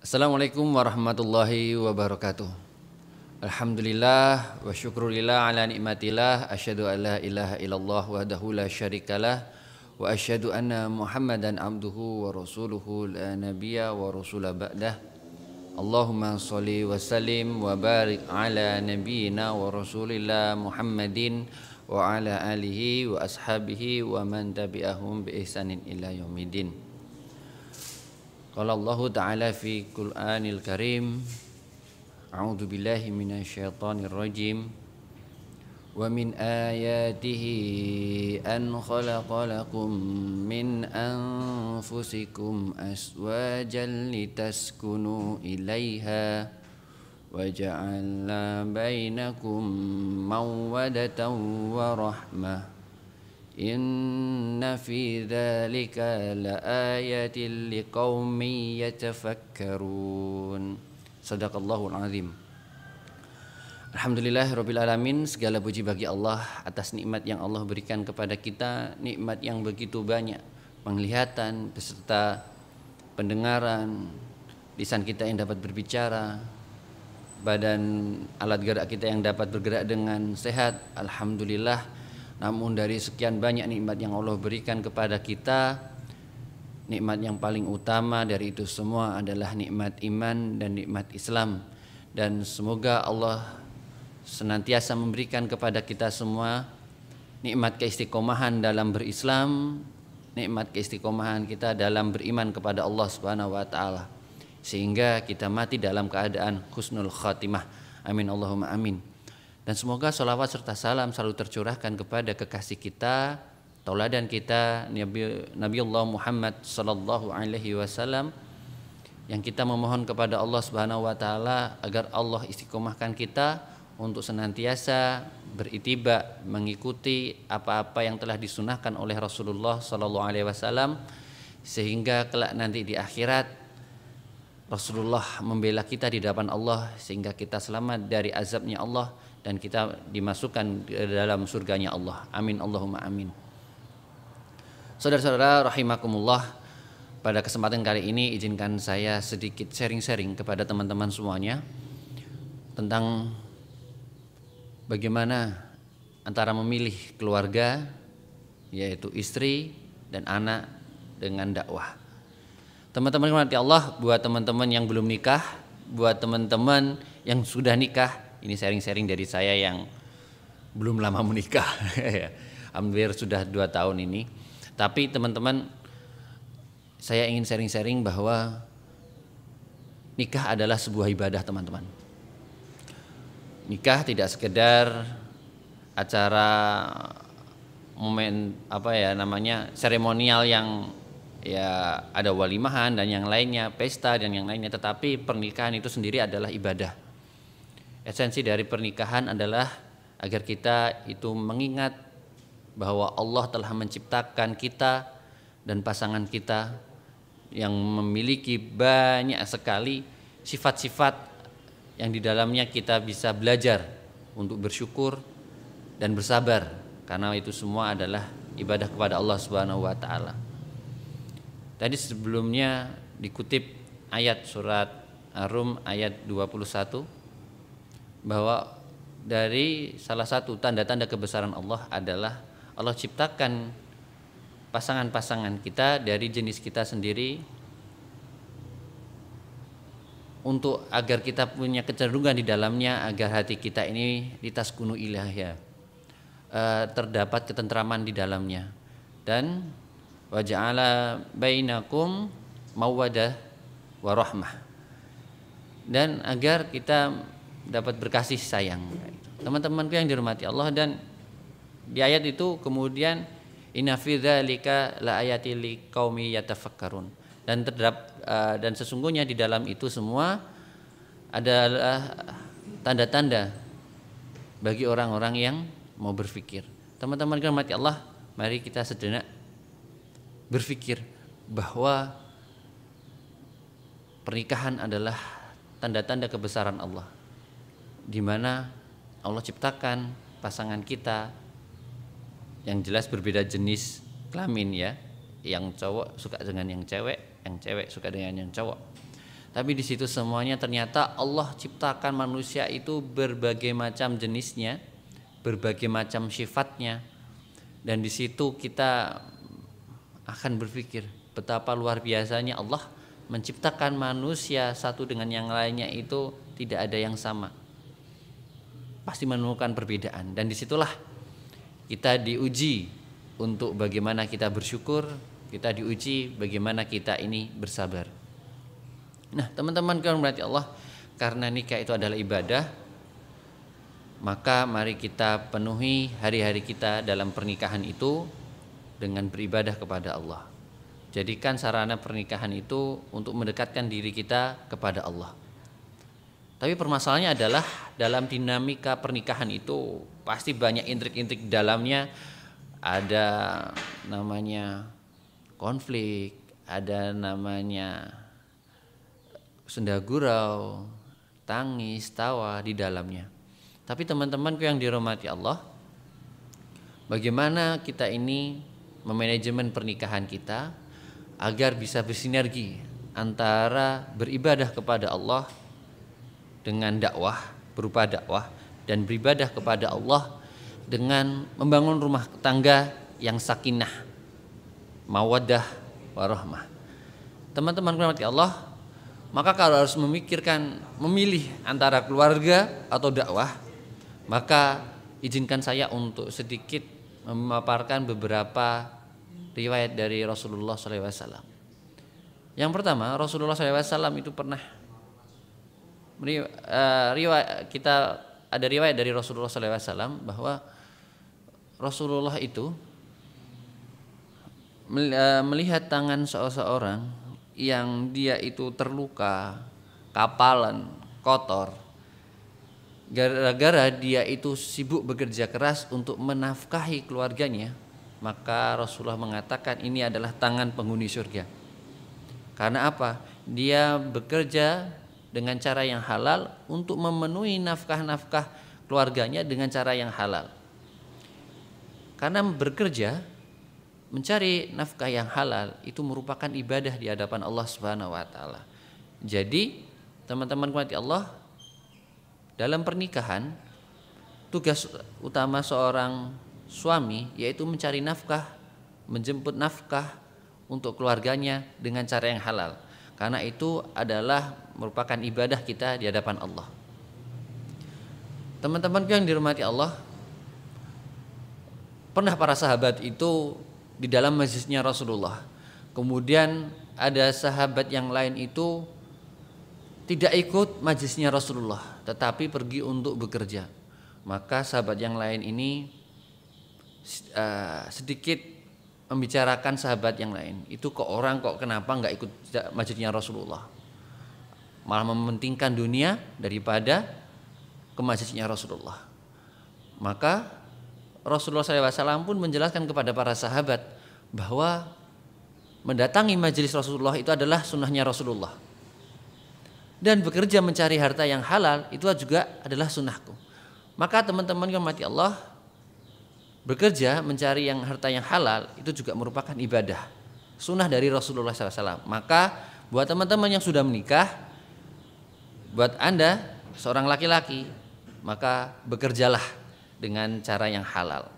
Assalamualaikum warahmatullahi wabarakatuh. Alhamdulillah wa syukrulillah ala nikmatillah. Asyhadu an la ilaha illallah wahdahu la syarikalah. Wa asyhadu anna Muhammadan abduhu wa rasuluhu la nabiyya wa rasula ba'dah. Allahumma sholli wa sallim wa barik ala nabiyyina wa rasulillah Muhammadin wa ala alihi wa ashabihi wa man tabi'ahum bi ihsanin ila yaumidin. Qala Allah Ta'ala fi Qur'anil Karim, A'udzu billahi minasyaitonir rajim. Wa min ayatihi an khalaqa lakum min anfusikum azwajan litaskunu ilaiha wa ja'alna bainakum mawadatan wa rahmah. Inna fi dzalika laayatil liqaumin yatafakkarun. Shadaqallahul azim. Alhamdulillahirabbil alamin, segala puji bagi Allah atas nikmat yang Allah berikan kepada kita, nikmat yang begitu banyak, penglihatan beserta pendengaran, lisan kita yang dapat berbicara, badan alat gerak kita yang dapat bergerak dengan sehat. Alhamdulillah. Namun dari sekian banyak nikmat yang Allah berikan kepada kita, nikmat yang paling utama dari itu semua adalah nikmat iman dan nikmat Islam. Dan semoga Allah senantiasa memberikan kepada kita semua nikmat keistiqomahan dalam berislam, nikmat keistiqomahan kita dalam beriman kepada Allah Subhanahu wa taala, sehingga kita mati dalam keadaan husnul khatimah. Amin Allahumma amin. Dan semoga salawat serta salam selalu tercurahkan kepada kekasih kita, tauladan kita, Nabiullah Muhammad sallallahu alaihi wasallam, yang kita memohon kepada Allah Subhanahu wa taala agar Allah istiqomahkan kita untuk senantiasa beritiba mengikuti apa-apa yang telah disunahkan oleh Rasulullah sallallahu alaihi wasallam, sehingga kelak nanti di akhirat Rasulullah membela kita di hadapan Allah sehingga kita selamat dari azabnya Allah dan kita dimasukkan ke dalam surganya Allah. Amin Allahumma amin. Saudara-saudara rahimakumullah, pada kesempatan kali ini izinkan saya sedikit sharing-sharing kepada teman-teman semuanya tentang bagaimana antara memilih keluarga, yaitu istri dan anak, dengan dakwah. Teman-teman rahmati Allah, buat teman-teman yang belum nikah, buat teman-teman yang sudah nikah, ini sharing-sharing dari saya yang belum lama menikah, hampir sudah 2 tahun ini. Tapi teman-teman, saya ingin sharing-sharing bahwa nikah adalah sebuah ibadah, teman-teman. Nikah tidak sekedar acara momen seremonial yang ya ada walimahan dan yang lainnya, pesta dan yang lainnya, tetapi pernikahan itu sendiri adalah ibadah. Esensi dari pernikahan adalah agar kita itu mengingat bahwa Allah telah menciptakan kita dan pasangan kita yang memiliki banyak sekali sifat-sifat yang di dalamnya kita bisa belajar untuk bersyukur dan bersabar, karena itu semua adalah ibadah kepada Allah Subhanahu wa taala. Tadi sebelumnya dikutip ayat surat Ar-Rum ayat 21 bahwa dari salah satu tanda-tanda kebesaran Allah adalah Allah ciptakan pasangan-pasangan kita dari jenis kita sendiri untuk agar kita punya kecenderungan di dalamnya, agar hati kita ini litaskunu ilaiha, terdapat ketentraman di dalamnya, dan wa ja'ala bainakum mawaddah wa rahmah, dan agar kita dapat berkasih sayang. Teman-temanku yang dirahmati Allah, dan di ayat itu kemudian inna fi dzalika laayatil liqaumi yatafakkarun, dan sesungguhnya di dalam itu semua adalah tanda-tanda bagi orang-orang yang mau berpikir. Teman-teman yang dirahmati Allah, mari kita sejenak berpikir bahwa pernikahan adalah tanda-tanda kebesaran Allah, di mana Allah ciptakan pasangan kita yang jelas berbeda jenis kelamin ya, yang cowok suka dengan yang cewek suka dengan yang cowok. Tapi di situ semuanya ternyata Allah ciptakan manusia itu berbagai macam jenisnya, berbagai macam sifatnya. Dan di situ kita akan berpikir betapa luar biasanya Allah menciptakan manusia satu dengan yang lainnya itu tidak ada yang sama. Pasti menemukan perbedaan, dan disitulah kita diuji untuk bagaimana kita bersyukur, kita diuji bagaimana kita ini bersabar. Nah, teman-teman yang berarti Allah, karena nikah itu adalah ibadah, maka mari kita penuhi hari-hari kita dalam pernikahan itu dengan beribadah kepada Allah. Jadikan sarana pernikahan itu untuk mendekatkan diri kita kepada Allah. Tapi permasalahannya adalah dalam dinamika pernikahan itu pasti banyak intrik-intrik dalamnya. Ada namanya konflik, ada namanya senda gurau, tangis, tawa di dalamnya. Tapi teman-temanku yang dirahmati Allah, bagaimana kita ini memanajemen pernikahan kita agar bisa bersinergi antara beribadah kepada Allah dengan dakwah, berupa dakwah, dan beribadah kepada Allah dengan membangun rumah tangga yang sakinah, mawaddah, warahmah. Teman-teman yang dirahmati Allah, maka kalau harus memilih antara keluarga atau dakwah, maka izinkan saya untuk sedikit memaparkan beberapa riwayat dari Rasulullah SAW. Yang pertama, Rasulullah SAW itu pernah ada riwayat dari Rasulullah SAW bahwa Rasulullah itu melihat tangan seseorang yang dia itu terluka, kapalan, kotor, gara-gara dia itu sibuk bekerja keras untuk menafkahi keluarganya. Maka Rasulullah mengatakan ini adalah tangan penghuni surga. Karena apa? Dia bekerja dengan cara yang halal untuk memenuhi nafkah-nafkah keluarganya dengan cara yang halal. Karena bekerja mencari nafkah yang halal itu merupakan ibadah di hadapan Allah Subhanahu wa taala. Jadi, teman-teman rahmati Allah, dalam pernikahan tugas utama seorang suami yaitu mencari nafkah, menjemput nafkah untuk keluarganya dengan cara yang halal. Karena itu adalah merupakan ibadah kita di hadapan Allah. Teman-teman yang dirahmati Allah, pernah para sahabat itu di dalam majlisnya Rasulullah. Kemudian ada sahabat yang lain itu tidak ikut majlisnya Rasulullah, tetapi pergi untuk bekerja. Maka sahabat yang lain ini sedikit membicarakan sahabat yang lain. Itu kenapa nggak ikut majlisnya Rasulullah? Malah mementingkan dunia daripada ke majlisnya Rasulullah. Maka Rasulullah SAW pun menjelaskan kepada para sahabat bahwa mendatangi majelis Rasulullah itu adalah sunnahnya Rasulullah. Dan bekerja mencari harta yang halal itu juga adalah sunnahku. Maka teman-teman yang mati Allah, bekerja mencari harta yang halal itu juga merupakan ibadah, sunnah dari Rasulullah SAW. Maka buat teman-teman yang sudah menikah, buat Anda seorang laki-laki, maka bekerjalah dengan cara yang halal.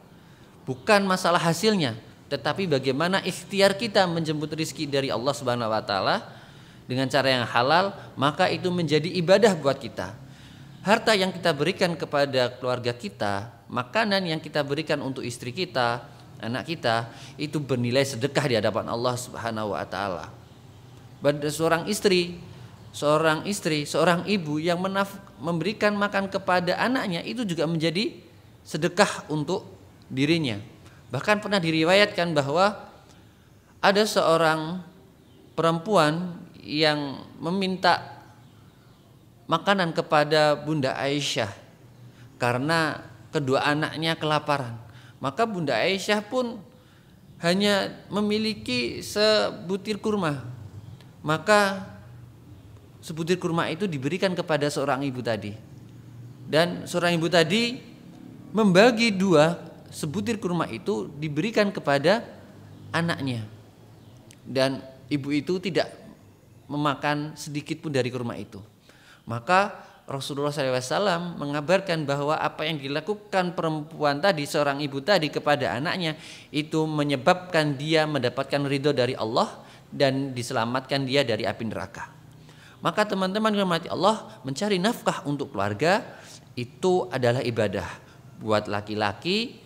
Bukan masalah hasilnya, tetapi bagaimana ikhtiar kita menjemput rizki dari Allah Subhanahu wa taala dengan cara yang halal, maka itu menjadi ibadah buat kita. Harta yang kita berikan kepada keluarga kita, makanan yang kita berikan untuk istri kita, anak kita, itu bernilai sedekah di hadapan Allah Subhanahu wa taala. Seorang istri, seorang ibu yang memberikan makan kepada anaknya itu juga menjadi sedekah untuk dirinya. Bahkan pernah diriwayatkan bahwa ada seorang perempuan yang meminta makanan kepada Bunda Aisyah karena kedua anaknya kelaparan. Maka Bunda Aisyah pun hanya memiliki sebutir kurma. Maka sebutir kurma itu diberikan kepada seorang ibu tadi. Dan seorang ibu tadi membagi dua sebutir kurma itu diberikan kepada anaknya. Dan ibu itu tidak memakan sedikit pun dari kurma itu. Maka Rasulullah SAW mengabarkan bahwa apa yang dilakukan perempuan tadi, seorang ibu tadi kepada anaknya, itu menyebabkan dia mendapatkan ridho dari Allah dan diselamatkan dia dari api neraka. Maka teman-teman yang dirahmati Allah, mencari nafkah untuk keluarga itu adalah ibadah. Buat laki-laki,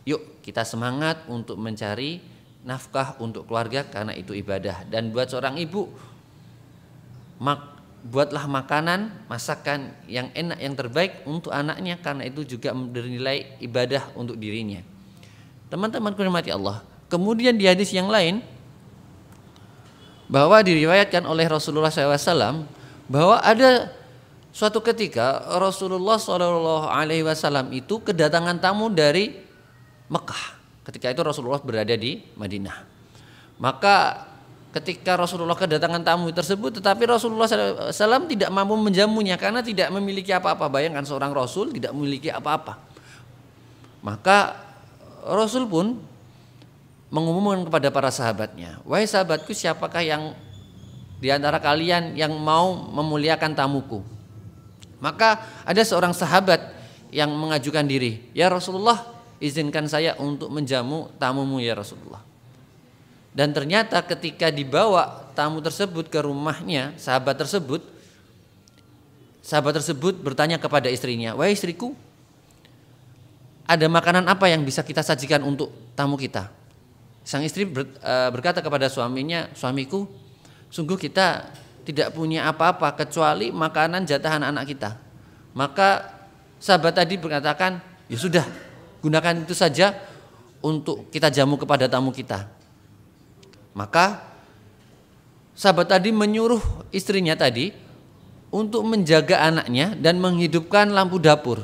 yuk kita semangat untuk mencari nafkah untuk keluarga karena itu ibadah. Dan buat seorang ibu, buatlah makanan, masakan yang enak, yang terbaik untuk anaknya karena itu juga bernilai ibadah untuk dirinya. Teman-teman yang dirahmati Allah. Kemudian di hadis yang lain bahwa diriwayatkan oleh Rasulullah SAW bahwa ada suatu ketika Rasulullah SAW itu kedatangan tamu dari Mekah. Ketika itu Rasulullah berada di Madinah. Maka ketika Rasulullah kedatangan tamu tersebut, tetapi Rasulullah SAW tidak mampu menjamunya karena tidak memiliki apa-apa. Bayangkan seorang Rasul tidak memiliki apa-apa. Maka Rasul pun mengumumkan kepada para sahabatnya, wahai sahabatku, siapakah yang di antara kalian yang mau memuliakan tamuku? Maka ada seorang sahabat yang mengajukan diri, ya Rasulullah, izinkan saya untuk menjamu tamumu ya Rasulullah. Dan ternyata ketika dibawa tamu tersebut ke rumahnya, sahabat tersebut bertanya kepada istrinya, wahai istriku, ada makanan apa yang bisa kita sajikan untuk tamu kita? Sang istri berkata kepada suaminya, suamiku, sungguh kita tidak punya apa-apa kecuali makanan jatahan anak kita. Maka sahabat tadi berkatakan, ya sudah, gunakan itu saja untuk kita jamu kepada tamu kita. Maka sahabat tadi menyuruh istrinya tadi untuk menjaga anaknya dan menghidupkan lampu dapur,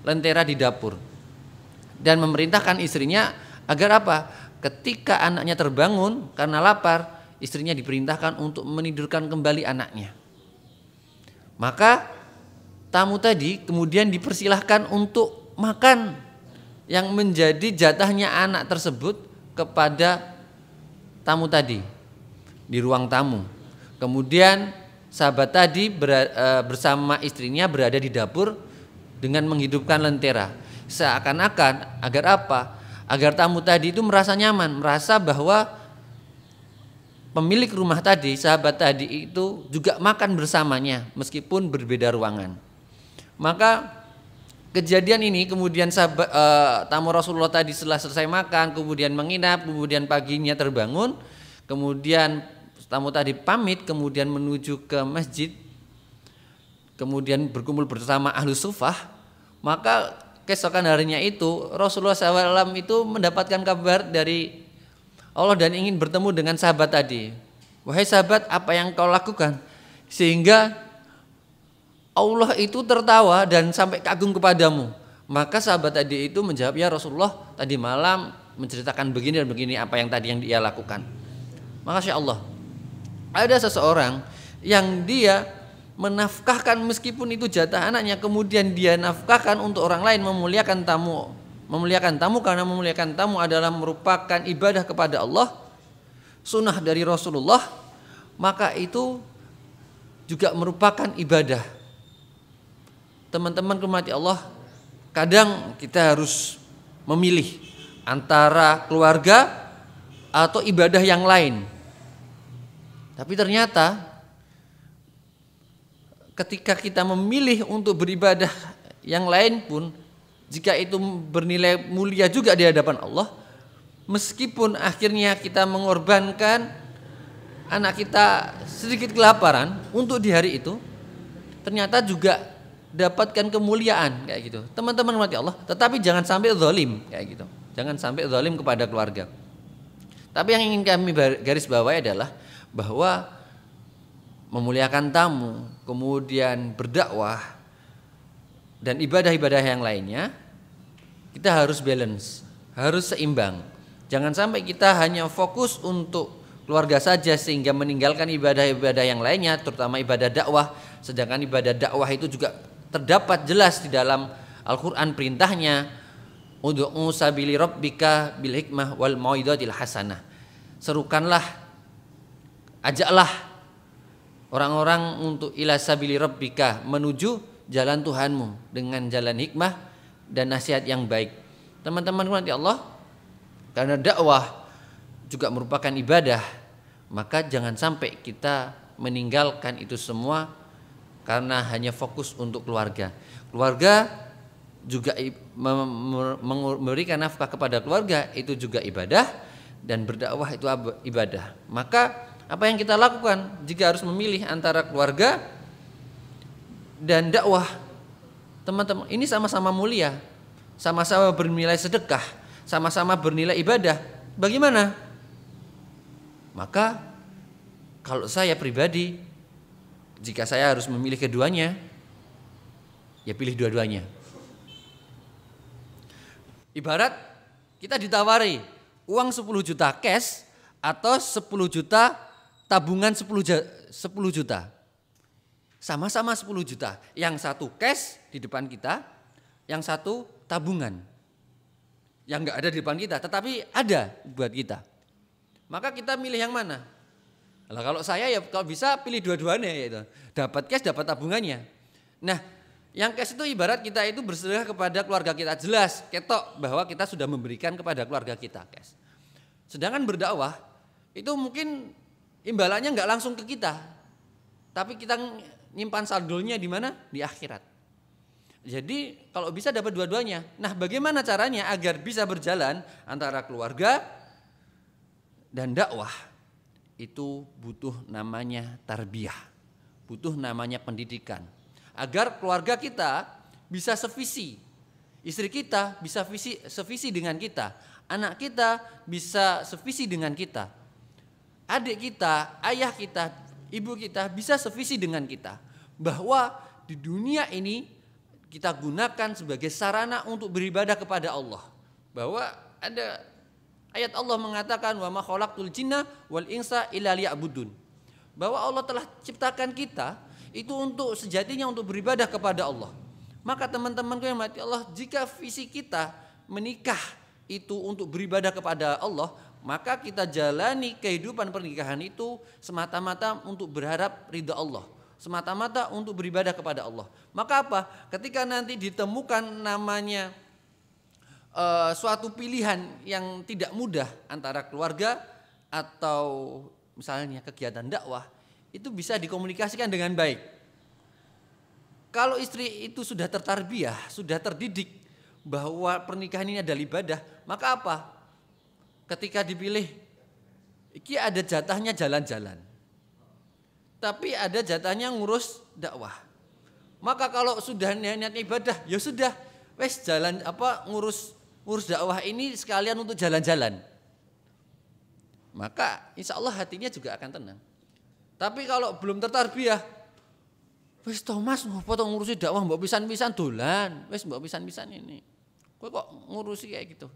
lentera di dapur. Dan memerintahkan istrinya agar apa? Ketika anaknya terbangun karena lapar, istrinya diperintahkan untuk menidurkan kembali anaknya. Maka tamu tadi kemudian dipersilahkan untuk makan yang menjadi jatahnya anak tersebut kepada tamu tadi di ruang tamu. Kemudian sahabat tadi bersama istrinya berada di dapur dengan menghidupkan lentera. Seakan-akan agar apa? Agar tamu tadi itu merasa nyaman, merasa bahwa pemilik rumah tadi, sahabat tadi itu juga makan bersamanya meskipun berbeda ruangan. Maka kejadian ini kemudian tamu Rasulullah tadi setelah selesai makan, kemudian menginap, kemudian paginya terbangun, kemudian tamu tadi pamit, kemudian menuju ke masjid, kemudian berkumpul bersama ahlu sufah. Maka keesokan harinya itu Rasulullah SAW itu mendapatkan kabar dari Allah dan ingin bertemu dengan sahabat tadi. Wahai sahabat, apa yang kau lakukan sehingga Allah itu tertawa dan sampai kagum kepadamu? Maka sahabat tadi itu menjawab, ya Rasulullah, tadi malam menceritakan begini dan begini apa yang tadi yang dia lakukan. Maka Masya Allah, ada seseorang yang dia menafkahkan meskipun itu jatah anaknya, kemudian dia nafkahkan untuk orang lain, memuliakan tamu. Memuliakan tamu karena memuliakan tamu adalah merupakan ibadah kepada Allah, sunnah dari Rasulullah, maka itu juga merupakan ibadah. Teman-teman rahmati Allah, kadang kita harus memilih antara keluarga atau ibadah yang lain. Tapi ternyata ketika kita memilih untuk beribadah yang lain pun, jika itu bernilai mulia juga di hadapan Allah, meskipun akhirnya kita mengorbankan anak kita sedikit kelaparan untuk di hari itu, ternyata juga dapatkan kemuliaan kayak gitu. Teman-teman rahmati Allah, tetapi jangan sampai zalim kayak gitu. Jangan sampai zalim kepada keluarga. Tapi yang ingin kami garis bawahi adalah bahwa memuliakan tamu, kemudian berdakwah dan ibadah-ibadah yang lainnya, kita harus balance, harus seimbang. Jangan sampai kita hanya fokus untuk keluarga saja sehingga meninggalkan ibadah-ibadah yang lainnya, terutama ibadah dakwah. Sedangkan ibadah dakwah itu juga terdapat jelas di dalam Al-Quran perintahnya, ud'u sabili rabbika bil hikmah wal mau'izatil hasanah. Serukanlah, ajaklah orang-orang untuk ila sabili rabbika, menuju jalan Tuhanmu dengan jalan hikmah dan nasihat yang baik. Teman-teman rahmati Allah, karena dakwah juga merupakan ibadah, maka jangan sampai kita meninggalkan itu semua karena hanya fokus untuk keluarga. Keluarga juga memberikan nafkah kepada keluarga itu juga ibadah, dan berdakwah itu ibadah. Maka apa yang kita lakukan jika harus memilih antara keluarga dan dakwah, teman-teman, ini sama-sama mulia, sama-sama bernilai sedekah, sama-sama bernilai ibadah. Bagaimana? Maka kalau saya pribadi, jika saya harus memilih keduanya, ya pilih dua-duanya. Ibarat kita ditawari uang 10 juta cash atau 10 juta tabungan 10 juta. Sama-sama 10 juta. Yang satu cash di depan kita, yang satu tabungan. Yang enggak ada di depan kita, tetapi ada buat kita. Maka kita milih yang mana? Nah, kalau saya ya kalau bisa pilih dua-duanya, yaitu dapat cash, dapat tabungannya. Nah, yang cash itu ibarat kita itu bersedekah kepada keluarga kita, jelas ketok bahwa kita sudah memberikan kepada keluarga kita cash. Sedangkan berdakwah itu mungkin imbalannya enggak langsung ke kita, tapi kita nyimpan saldonya di mana? Di akhirat. Jadi kalau bisa dapat dua-duanya. Nah, bagaimana caranya agar bisa berjalan antara keluarga dan dakwah? Itu butuh namanya tarbiyah, butuh namanya pendidikan. Agar keluarga kita bisa sevisi, istri kita bisa sevisi dengan kita, anak kita bisa sevisi dengan kita, adik kita, ayah kita, ibu kita bisa sevisi dengan kita. Bahwa di dunia ini kita gunakan sebagai sarana untuk beribadah kepada Allah. Bahwa ada ayat Allah mengatakan wa ma khalaqtul jinna wal insa illa liya'budun. Bahwa Allah telah ciptakan kita itu untuk sejatinya untuk beribadah kepada Allah. Maka teman-temanku yang mati Allah, jika visi kita menikah itu untuk beribadah kepada Allah, maka kita jalani kehidupan pernikahan itu semata-mata untuk berharap ridha Allah, semata-mata untuk beribadah kepada Allah. Maka apa? Ketika nanti ditemukan namanya suatu pilihan yang tidak mudah antara keluarga atau misalnya kegiatan dakwah, itu bisa dikomunikasikan dengan baik. Kalau istri itu sudah tertarbiyah, sudah terdidik bahwa pernikahan ini adalah ibadah, maka apa? Ketika dipilih, iki ada jatahnya jalan-jalan, tapi ada jatahnya ngurus dakwah. Maka kalau sudah niatnya ibadah, ya sudah, wes jalan ngurus dakwah ini sekalian untuk jalan-jalan. Maka insya Allah hatinya juga akan tenang. Tapi kalau belum tertarbiyah, wes Thomas potong ngurusi dakwah mbok pisan-pisan dolan, wes mbok pisan-pisan ini. Kowe kok ngurusi kayak gitu.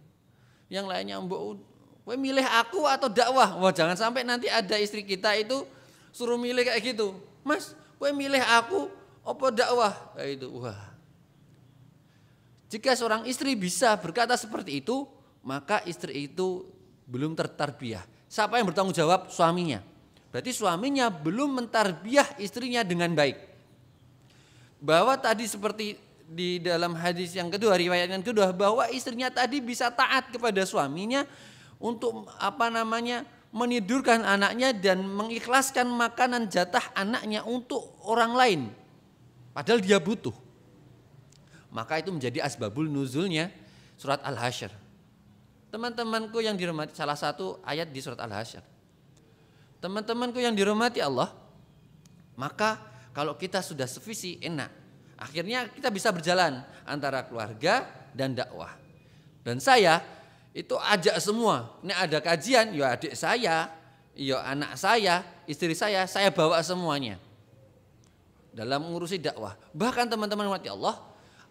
Yang lainnya mbok kowe milih aku atau dakwah. Wah, jangan sampai nanti ada istri kita itu suruh milih kayak gitu. Mas, kowe milih aku apa dakwah? Kayak itu. Wah. Jika seorang istri bisa berkata seperti itu, maka istri itu belum tertarbiyah. Siapa yang bertanggung jawab? Suaminya. Berarti suaminya belum mentarbiyah istrinya dengan baik. Bahwa tadi seperti di dalam hadis yang kedua, riwayat yang kedua, bahwa istrinya tadi bisa taat kepada suaminya untuk menidurkan anaknya dan mengikhlaskan makanan jatah anaknya untuk orang lain, padahal dia butuh. Maka itu menjadi asbabul nuzulnya surat Al-Hasyr. Teman-temanku yang dirahmati, salah satu ayat di surat Al-Hasyr. Teman-temanku yang dirahmati Allah, maka kalau kita sudah sevisi enak. Akhirnya kita bisa berjalan antara keluarga dan dakwah. Dan saya itu ajak semua. Ini ada kajian, ya adik saya, ya anak saya, istri saya bawa semuanya dalam mengurusi dakwah. Bahkan teman-teman mati Allah,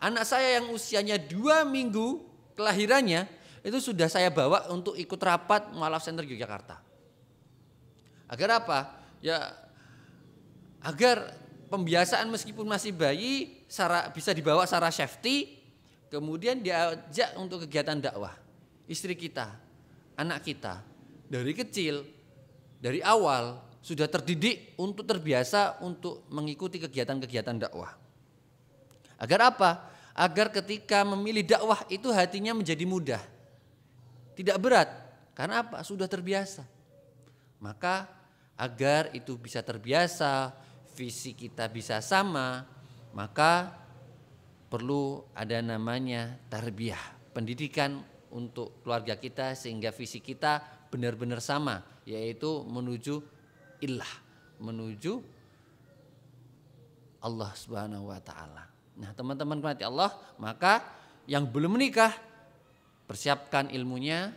anak saya yang usianya 2 minggu kelahirannya itu sudah saya bawa untuk ikut rapat Mu'alaf Center Yogyakarta. Agar apa? Ya agar pembiasaan meskipun masih bayi bisa dibawa secara safety, kemudian diajak untuk kegiatan dakwah. Istri kita, anak kita dari kecil, dari awal sudah terdidik untuk terbiasa untuk mengikuti kegiatan-kegiatan dakwah. Agar apa? Agar ketika memilih dakwah itu hatinya menjadi mudah, tidak berat. Karena apa? Sudah terbiasa. Maka agar itu bisa terbiasa, visi kita bisa sama, maka perlu ada namanya tarbiyah, pendidikan untuk keluarga kita sehingga visi kita benar-benar sama, yaitu menuju ilah, menuju Allah Subhanahu wa taala. Nah, teman-teman rahmati Allah, maka yang belum menikah persiapkan ilmunya,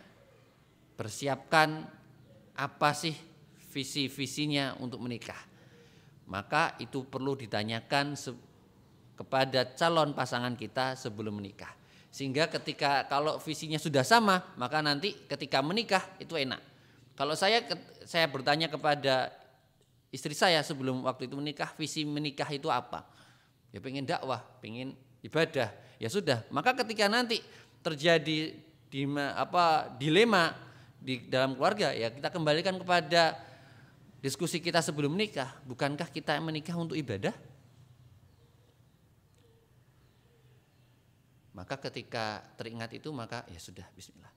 persiapkan apa sih visi-visinya untuk menikah. Maka itu perlu ditanyakan kepada calon pasangan kita sebelum menikah. Sehingga ketika kalau visinya sudah sama, maka nanti ketika menikah itu enak. Kalau saya bertanya kepada istri saya sebelum waktu itu menikah, visi menikah itu apa? Ya pengen dakwah, pengen ibadah. Ya sudah, maka ketika nanti terjadi dilema di dalam keluarga, ya kita kembalikan kepada diskusi kita sebelum menikah. Bukankah kita menikah untuk ibadah? Maka ketika teringat itu, maka ya sudah, bismillah.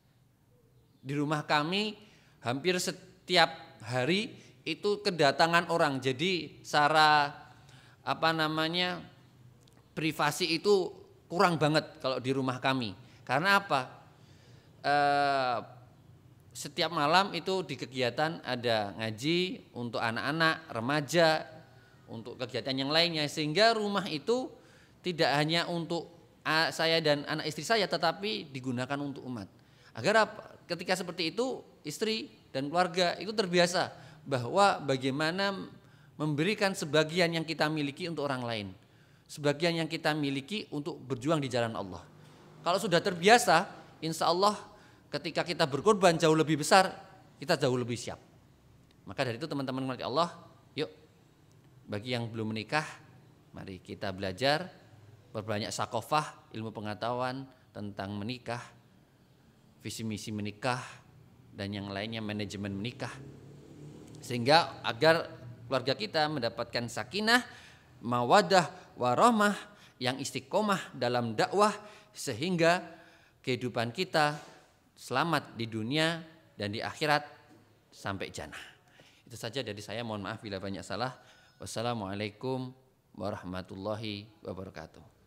Di rumah kami hampir setiap hari itu kedatangan orang. Jadi secara privasi itu kurang banget kalau di rumah kami. Karena apa? Setiap malam itu di kegiatan ada ngaji untuk anak-anak, remaja, untuk kegiatan yang lainnya. Sehingga rumah itu tidak hanya untuk saya dan anak istri saya, tetapi digunakan untuk umat. Agar apa? Ketika seperti itu, istri dan keluarga itu terbiasa bahwa bagaimana memberikan sebagian yang kita miliki untuk orang lain, sebagian yang kita miliki untuk berjuang di jalan Allah. Kalau sudah terbiasa, insya Allah ketika kita berkorban jauh lebih besar, kita jauh lebih siap. Maka dari itu teman-teman rahmati Allah, yuk bagi yang belum menikah, mari kita belajar, berbanyak sakofah, ilmu pengetahuan tentang menikah, visi misi menikah, dan yang lainnya manajemen menikah. Sehingga agar keluarga kita mendapatkan sakinah, mawadah, warahmah, yang istiqomah dalam dakwah, sehingga kehidupan kita selamat di dunia dan di akhirat sampai jannah. Itu saja dari saya, mohon maaf bila banyak salah. Wassalamualaikum warahmatullahi wabarakatuh.